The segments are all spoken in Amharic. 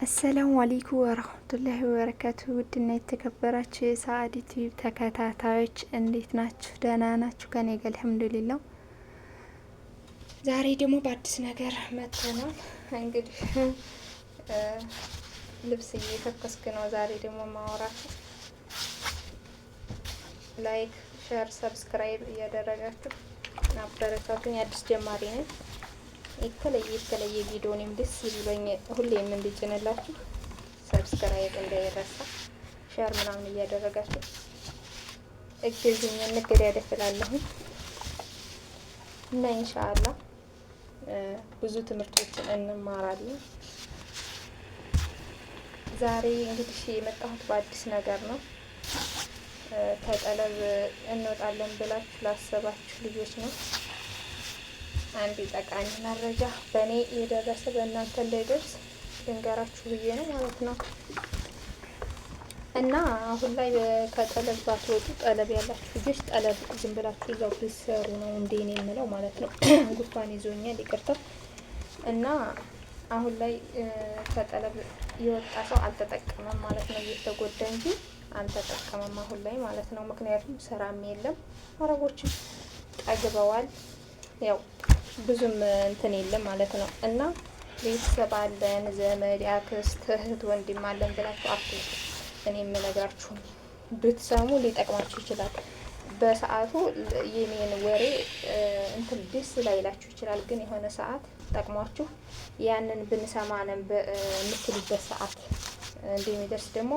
አሰላሙ አለይኩም ወረህመቱላሂ ወበረካቱ። ውድና የተከበራችሁ የሰአድ ዩቲዩብ ተከታታዮች እንዴት ናችሁ? ደህና ናችሁ? ከኔ ጋር አልሐምዱሊላህ። ዛሬ ደግሞ በአዲስ ነገር መጥተናል። እንግዲህ ልብስ እየተኮስክ ነው። ዛሬ ደግሞ ማወራችሁ ላይክ፣ ሼር፣ ሰብስክራይብ እያደረጋችሁ አበረታቱኝ። አዲስ ጀማሪ ነኝ። የተለየ ቪዲዮ እኔም ደስ ይብሎኝ ሁሌም እንድጭንላችሁ ሰብስክራይብ እንዳይረሳ፣ ሼር ምናምን እያደረጋችሁ እግዙኝ። እንገዳደፍላለሁ እና ኢንሻአላህ ብዙ ትምህርቶችን እንማራለን። ዛሬ እንግዲህ የመጣሁት በአዲስ ነገር ነው። ከጠለብ እንወጣለን ብላችሁ ላሰባችሁ ልጆች ነው። አንድ ጠቃሚ መረጃ በእኔ የደረሰ በእናንተ እንዳይደርስ ልንገራችሁ ብዬ ነው ማለት ነው። እና አሁን ላይ ከጠለብ ባትወጡ፣ ጠለብ ያላችሁ ልጆች ጠለብ ዝም ብላችሁ እዛው ብትሰሩ ነው እንዴ እኔ የምለው ማለት ነው። ጉንፋን ይዞኛል ይቅርታ። እና አሁን ላይ ከጠለብ የወጣ ሰው አልተጠቀመም ማለት ነው። እየተጎዳ እንጂ አልተጠቀመም አሁን ላይ ማለት ነው። ምክንያቱም ስራም የለም፣ አረቦችም ጠግበዋል። ያው ብዙም እንትን የለም ማለት ነው። እና ቤተሰብ አለን፣ ዘመድ፣ አክስት፣ እህት፣ ወንድም አለን ብላችሁ አትውጡ። እኔ የምነግራችሁ ብትሰሙ ሊጠቅማችሁ ይችላል። በሰዓቱ የኔን ወሬ እንትን ደስ ላይላችሁ ይችላል፣ ግን የሆነ ሰዓት ጠቅሟችሁ ያንን ብንሰማንም የምትሉበት ሰዓት እንደሚደርስ ደግሞ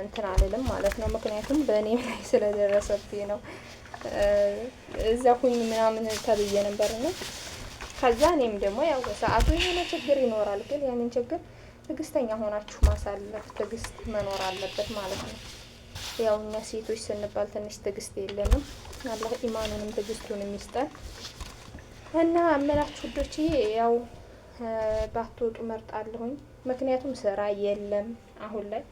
እንትን አልልም ማለት ነው። ምክንያቱም በእኔም ላይ ስለደረሰብኝ ነው። እዛ ሁኝ ምናምን ተብዬ ነበር ነው። ከዛ እኔም ደግሞ ያው ሰዓቱ የሆነ ችግር ይኖራል፣ ግን ያንን ችግር ትዕግስተኛ ሆናችሁ ማሳለፍ፣ ትዕግስት መኖር አለበት ማለት ነው። ያው እኛ ሴቶች ስንባል ትንሽ ትዕግስት የለንም። አላህ ኢማኑንም ትዕግስቱንም ይስጠን። እና አመላችሁ ዶች ያው ባትወጡ መርጣለሁኝ። ምክንያቱም ስራ የለም አሁን ላይ።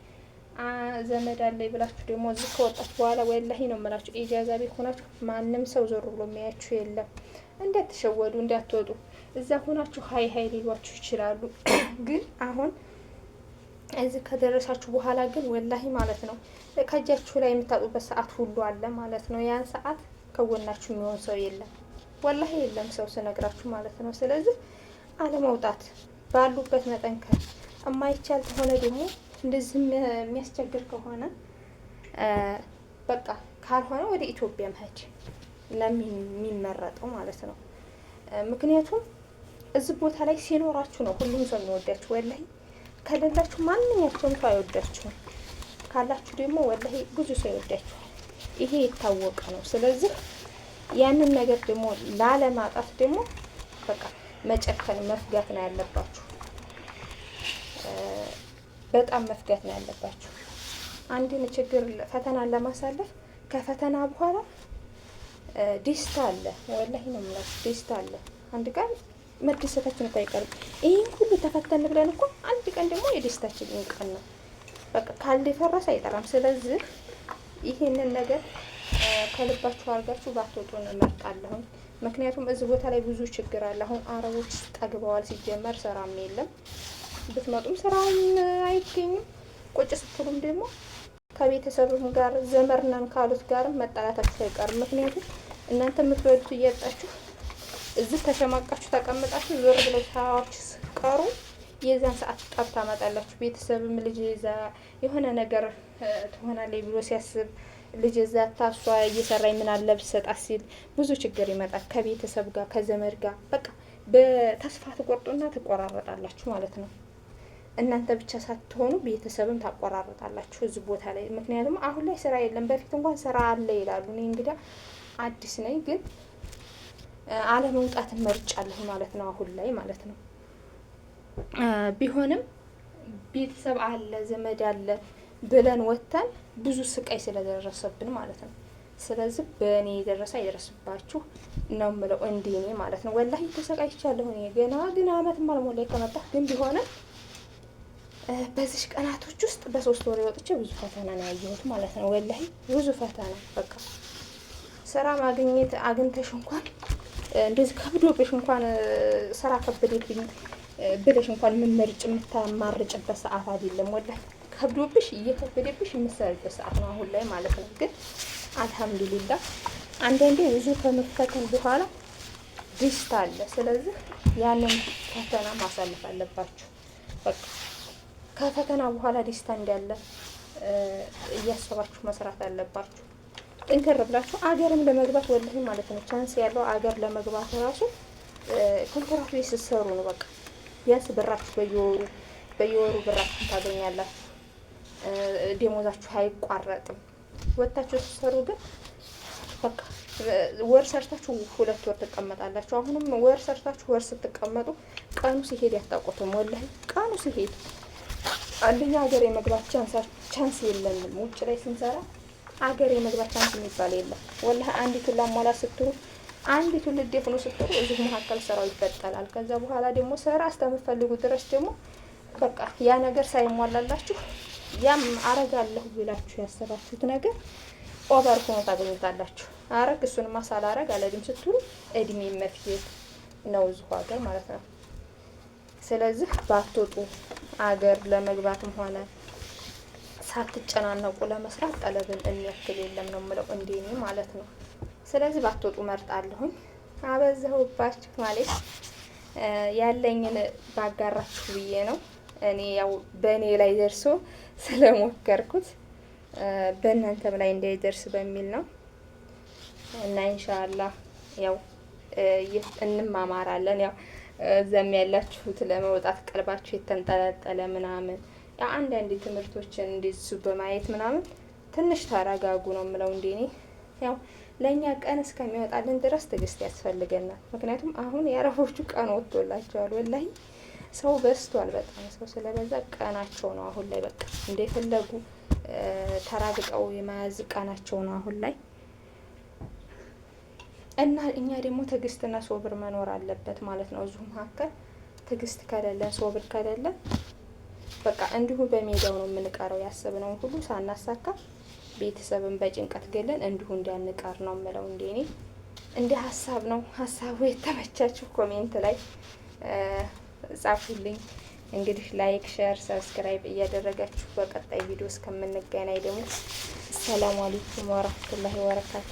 ዘመድ አለኝ ብላችሁ ደግሞ እዚህ ከወጣችሁ በኋላ ወላሂ ነው የምላችሁ፣ ኢጃዛ ቤት ሆናችሁ ማንም ሰው ዞር ብሎ የሚያያችሁ የለም። እንዳትሸወዱ፣ እንዳትወጡ። እዛ ሆናችሁ ሀይ ሊሏችሁ ይችላሉ። ግን አሁን እዚህ ከደረሳችሁ በኋላ ግን ወላሂ ማለት ነው ከእጃችሁ ላይ የምታጡበት ሰዓት ሁሉ አለ ማለት ነው። ያን ሰዓት ከጎናችሁ የሚሆን ሰው የለም፣ ወላሂ የለም ሰው ስነግራችሁ ማለት ነው። ስለዚህ አለመውጣት፣ ባሉበት መጠንከር። የማይቻል ከሆነ ደግሞ እንደዚህ የሚያስቸግር ከሆነ በቃ ካልሆነ ወደ ኢትዮጵያ መሄድ ለሚመረጠው ማለት ነው። ምክንያቱም እዚህ ቦታ ላይ ሲኖራችሁ ነው ሁሉም ሰው የሚወዳችሁ። ወላሂ ከሌላችሁ ማንኛቸውም ሰው አይወዳችሁም። ካላችሁ ደግሞ ወላሂ ብዙ ሰው ይወዳችኋል። ይሄ የታወቀ ነው። ስለዚህ ያንን ነገር ደግሞ ላለማጣት ደግሞ በቃ መጨከን መፍጋት ነው ያለባችሁ። በጣም መፍጋት ነው ያለባችሁ። አንድን ችግር ፈተናን ለማሳለፍ ከፈተና በኋላ ደስታ አለ። ወላሂ ነው የምላችሁ፣ ደስታ አለ። አንድ ቀን መደሰታችን እኮ አይቀርም። ይህን ሁሉ ተፈተን ብለን እኮ አንድ ቀን ደግሞ የደስታችን ቀን ነው። በቃ ካልደፈረሰ አይጠራም። ስለዚህ ይሄንን ነገር ከልባችሁ አድርጋችሁ ባትወጡ እመርጣለሁ። ምክንያቱም እዚህ ቦታ ላይ ብዙ ችግር አለ። አሁን አረቦች ጠግበዋል። ሲጀመር ስራም የለም። ብትመጡም ስራውን አይገኝም። ቁጭ ስትሉም ደግሞ ከቤተሰብም ጋር ዘመድ ነን ካሉት ጋርም መጣላታችሁ አይቀርም። ምክንያቱም እናንተ የምትወዱት እያጣችሁ እዚህ ተሸማቃችሁ ተቀምጣችሁ ዞር ብለው ታዋችሁ ቀሩ። የዛን ሰዓት ጠብ ታመጣላችሁ። ቤተሰብም ልጅ እዛ የሆነ ነገር ትሆናለች ብሎ ሲያስብ ልጅ እዛ ታሷ እየሰራኝ ምን አለ ብሰጣት ሲል ብዙ ችግር ይመጣል። ከቤተሰብ ጋር ከዘመድ ጋር በቃ በተስፋ ትቆርጡና ትቆራረጣላችሁ ማለት ነው። እናንተ ብቻ ሳትሆኑ ቤተሰብም ታቆራረጣላችሁ እዚህ ቦታ ላይ። ምክንያቱም አሁን ላይ ስራ የለም። በፊት እንኳን ስራ አለ ይላሉ። እኔ እንግዲህ አዲስ ነኝ፣ ግን አለመውጣትን መርጫለሁ ማለት ነው አሁን ላይ ማለት ነው። ቢሆንም ቤተሰብ አለ ዘመድ አለ ብለን ወጥተን ብዙ ስቃይ ስለደረሰብን ማለት ነው። ስለዚህ በእኔ የደረሰ አይደረስባችሁ ነው የምለው፣ እንዲህ እኔ ማለት ነው። ወላሂ ተሰቃይቻለሁ እኔ ግን አመትም አልሞላኝ ከመጣሁ። ግን ቢሆንም በዚህ ቀናቶች ውስጥ በ3 ወር ወጥቼ ብዙ ፈተና ነው ያየሁት ማለት ነው። ወላሂ ብዙ ፈተና። በቃ ስራ ማግኘት አግኝተሽ እንኳን እንደዚህ ከብዶብሽ እንኳን ስራ ከበደብኝ ብለሽ እንኳን ምርጭ የምታማርጭበት ሰዓት አይደለም። ወላሂ ከብዶብሽ እየከበደብሽ የምትሰሪበት ሰዓት ነው አሁን ላይ ማለት ነው። ግን አልሐምዱሊላህ አንዳንዴ ብዙ ከመፈተን በኋላ ደስታ አለ። ስለዚህ ያንን ፈተና ማሳለፍ አለባችሁ። በቃ ከፈተና በኋላ ደስታ እንዳለ እያሰባችሁ መስራት አለባችሁ። ጥንክር ብላችሁ አገርም ለመግባት ወላሂ ማለት ነው ቻንስ ያለው አገር ለመግባት ራሱ ኮንትራት ላይ ስትሰሩ ነው። በቃ ቢያንስ ብራችሁ በየወሩ ብራችሁ ታገኛላችሁ። ደሞዛችሁ አይቋረጥም። ወጥታችሁ ስትሰሩ ግን በቃ ወር ሰርታችሁ 2 ወር ትቀመጣላችሁ። አሁንም ወር ሰርታችሁ ወር ስትቀመጡ ቀኑ ሲሄድ ያታውቁትም። ወላሂ ቀኑ ሲሄድ አንደኛ ሀገር የመግባት ቻንስ የለንም። ውጭ ላይ ስንሰራ ሀገር የመግባት ቻንስ የሚባል የለም። ወላሂ አንዲቱን ላሟላ ስትሉ አንዲቱን ልደፍኑ ስትሉ እዚህ መካከል ስራው ይፈጠላል። ከዛ በኋላ ደግሞ ስራ እስከምትፈልጉ ድረስ ደግሞ በቃ ያ ነገር ሳይሟላላችሁ ያም አረጋለሁ ብላችሁ ያሰባችሁት ነገር ኦቨር ሆኖ ታገኙታላችሁ። አረግ እሱንማ ሳላረግ አለድም ስትሉ እድሜ መፍጀት ነው እዚሁ ሀገር ማለት ነው። ስለዚህ ባትወጡ አገር ለመግባትም ሆነ ሳትጨናነቁ ለመስራት ጠለብን የሚያክል የለም ነው የምለው እንደኔ ማለት ነው። ስለዚህ ባትወጡ መርጣለሁኝ። አበዛሁባችሁ ማለት ያለኝን ባጋራችሁ ብዬ ነው። እኔ ያው በእኔ ላይ ደርሶ ስለሞከርኩት በእናንተም ላይ እንዳይደርስ በሚል ነው እና ኢንሻአላህ ያው እንማማራለን። ያው እዛም ያላችሁት ለመውጣት ቀልባችሁ የተንጠለጠለ ምናምን ያው አንዳንድ ትምህርቶችን እንደዚሁ በማየት ምናምን ትንሽ ተረጋጉ ነው የምለው እንደኔ። ያው ለእኛ ቀን እስከሚወጣልን ድረስ ትዕግስት ያስፈልገናል። ምክንያቱም አሁን የአረቦቹ ቀን ወጥቶላቸዋል። ወላሂ ሰው በዝቷል። በጣም ሰው ስለበዛ ቀናቸው ነው አሁን ላይ በቃ እንደፈለጉ ተራግጠው የመያዝ ቀናቸው ነው አሁን ላይ። እና እኛ ደግሞ ትዕግስትና ሶብር መኖር አለበት ማለት ነው። እዚሁ መካከል ትዕግስት ከሌለን ሶብር ከሌለን በቃ እንዲሁ በሜዳው ነው የምንቀረው። ያሰብነውን ሁሉ ሳናሳካ ቤተሰብን በጭንቀት ገለን እንዲሁ እንዲያንቀር ነው የምለው እንደኔ እንደ ሀሳብ ነው። ሀሳቡ የተመቻችሁ ኮሜንት ላይ ጻፉልኝ። እንግዲህ ላይክ፣ ሼር፣ ሰብስክራይብ እያደረጋችሁ በቀጣይ ቪዲዮ እስከምንገናኝ ደግሞ ሰላም አለይኩም ወራህመቱላሂ ወበረካቱ።